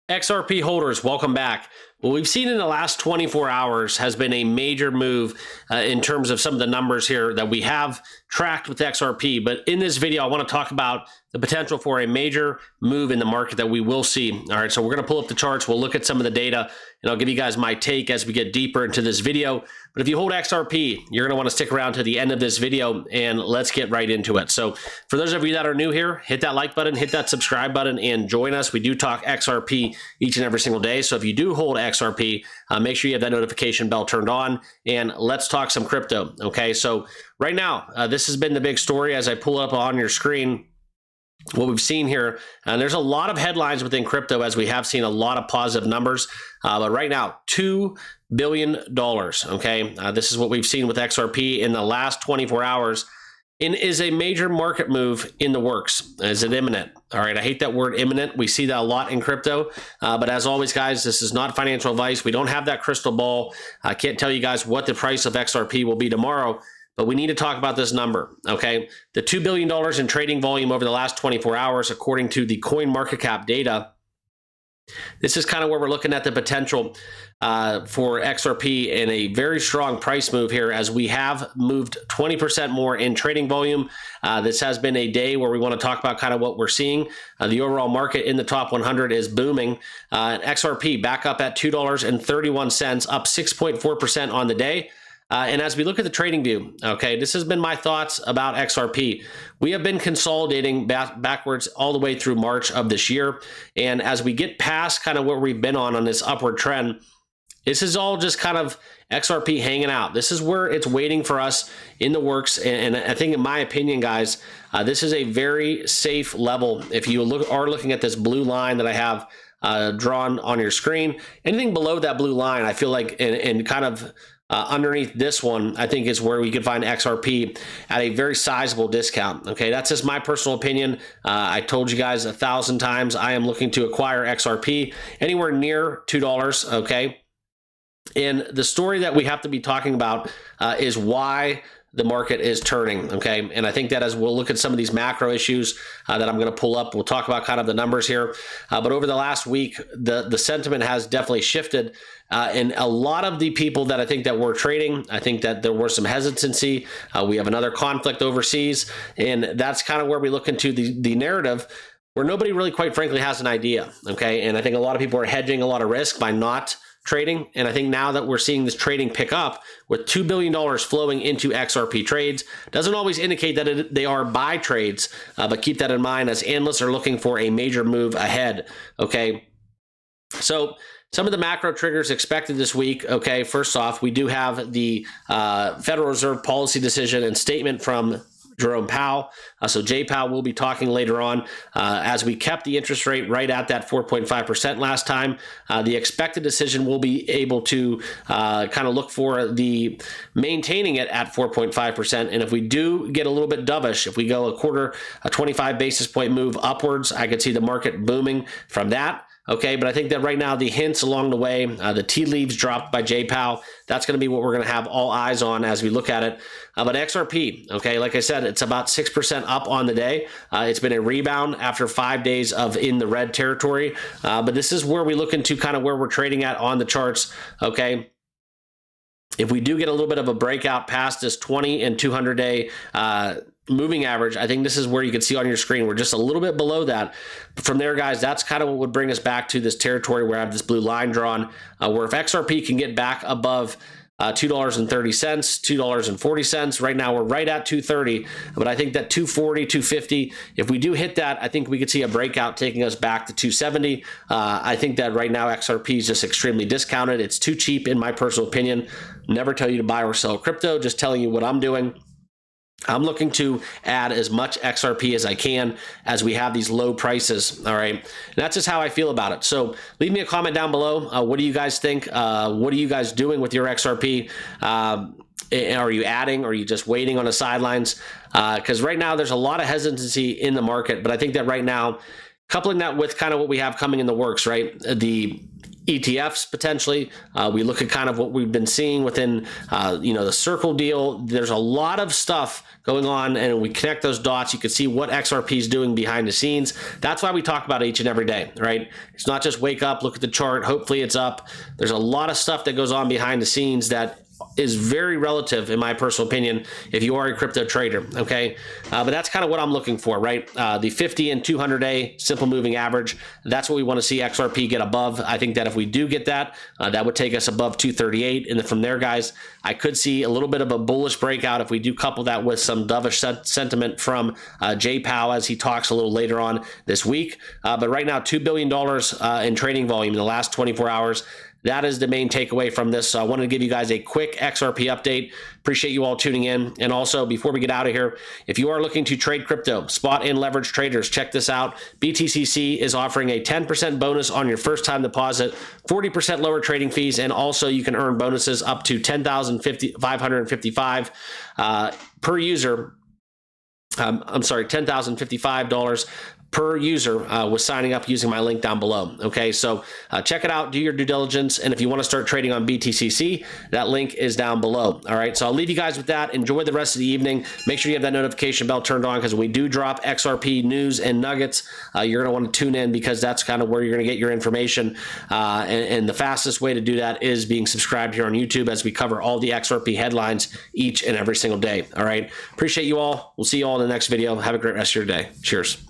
XRP holders, welcome back. What we've seen in the last 24 hours has been a major move in terms of some of the numbers here that we have tracked with XRP. But in this video, I want to talk about the potential for a major move in the market that we will see. All right, so we're going to pull up the charts. We'll look at some of the data, and I'll give you guys my take as we get deeper into this video. But if you hold XRP, you're going to want to stick around to the end of this video, and let's get right into it. So for those of you that are new here, hit that like button, hit that subscribe button, and join us. We do talk XRP each and every single day. So if you do hold XRP, make sure you have that notification bell turned on, and let's talk some crypto. Okay, so right now, this has been the big story as I pull up on your screen. What we've seen here, and there's a lot of headlines within crypto as we have seen a lot of positive numbers, but right now, $2 billion, okay? This is what we've seen with XRP in the last 24 hours, and is a major market move in the works. Is it imminent? All right, I hate that word imminent. We see that a lot in crypto, but as always, guys, this is not financial advice. We don't have that crystal ball. I can't tell you guys what the price of XRP will be tomorrow, but we need to talk about this number, okay? The $2 billion in trading volume over the last 24 hours, according to the CoinMarketCap data. This is kind of where we're looking at the potential for XRP in a very strong price move here, as we have moved 20% more in trading volume. This has been a day where we want to talk about kind of what we're seeing. The overall market in the top 100 is booming. XRP back up at $2.31, up 6.4% on the day. And as we look at the trading view, okay, this has been my thoughts about XRP. We have been consolidating backwards all the way through March of this year. And as we get past kind of what we've been on this upward trend, this is all just kind of XRP hanging out. This is where it's waiting for us in the works. And I think, in my opinion, guys, this is a very safe level. If you are looking at this blue line that I have drawn on your screen, anything below that blue line, I feel like, and kind of underneath this one, I think is where we could find XRP at a very sizable discount. Okay, that's just my personal opinion. I told you guys 1,000 times I am looking to acquire XRP anywhere near $2. Okay, and the story that we have to be talking about is why the market is turning, okay? And I think that as we'll look at some of these macro issues that I'm going to pull up, we'll talk about kind of the numbers here. But over the last week, the sentiment has definitely shifted. And a lot of the people that I think that were trading, I think that there was some hesitancy. We have another conflict overseas, and that's kind of where we look into the narrative where nobody really, quite frankly, has an idea, okay? And I think a lot of people are hedging a lot of risk by not trading. And I think now that we're seeing this trading pick up with $2 billion flowing into XRP trades, doesn't always indicate that they are buy trades, but keep that in mind as analysts are looking for a major move ahead, okay? So some of the macro triggers expected this week, okay? First off, we do have the Federal Reserve policy decision and statement from Jerome Powell. So Jay Powell will be talking later on. As we kept the interest rate right at that 4.5% last time, the expected decision will be able to kind of look for the maintaining it at 4.5%. And if we do get a little bit dovish, if we go a 25 basis point move upwards, I could see the market booming from that. Okay, but I think that right now the hints along the way, the tea leaves dropped by Jay Powell, that's going to be what we're going to have all eyes on as we look at it. But XRP, okay, like I said, it's about 6% up on the day. It's been a rebound after 5 days of in the red territory. But this is where we look into kind of where we're trading at on the charts, okay? If we do get a little bit of a breakout past this 20 and 200 day moving average, I think this is where you can see on your screen, we're just a little bit below that. But from there, guys, that's kind of what would bring us back to this territory where I have this blue line drawn, where if XRP can get back above $2.30, $2.40. Right now, we're right at $2.30, but I think that $2.40, $2.50, if we do hit that, I think we could see a breakout taking us back to $2.70. I think that right now, XRP is just extremely discounted. It's too cheap, in my personal opinion. Never tell you to buy or sell crypto, just telling you what I'm doing. I'm looking to add as much XRP as I can as we have these low prices, all right? And that's just how I feel about it. So leave me a comment down below. What do you guys think? What are you guys doing with your XRP? Are you adding? Or are you just waiting on the sidelines? Because right now there's a lot of hesitancy in the market, but I think that right now, coupling that with kind of what we have coming in the works, right? The ETFs potentially. We look at kind of what we've been seeing within, the Circle deal. There's a lot of stuff going on, and we connect those dots. You can see what XRP is doing behind the scenes. That's why we talk about it each and every day, right? It's not just wake up, look at the chart, hopefully it's up. There's a lot of stuff that goes on behind the scenes that is very relative, in my personal opinion, if you are a crypto trader, okay? But that's kind of what I'm looking for, right? The 50 and 200-day simple moving average, that's what we want to see XRP get above. I think that if we do get that, that would take us above 238. And then from there, guys, I could see a little bit of a bullish breakout if we do couple that with some dovish sentiment from Jay Powell as he talks a little later on this week. But right now, $2 billion in trading volume in the last 24 hours. That is the main takeaway from this. So I wanted to give you guys a quick XRP update. Appreciate you all tuning in. And also, before we get out of here, if you are looking to trade crypto, spot and leverage traders, check this out. BTCC is offering a 10% bonus on your first time deposit, 40% lower trading fees, and also you can earn bonuses up to $10,555 per user. $10,055 per user was signing up using my link down below. Okay, so check it out, do your due diligence, and if you want to start trading on BTCC, that link is down below. All right, so I'll leave you guys with that. Enjoy the rest of the evening. Make sure you have that notification bell turned on, because when we do drop XRP news and nuggets, you're going to want to tune in, because that's kind of where you're going to get your information. And the fastest way to do that is being subscribed here on YouTube, as we cover all the XRP headlines each and every single day. All right, appreciate you all. We'll see you all in the next video. Have a great rest of your day. Cheers.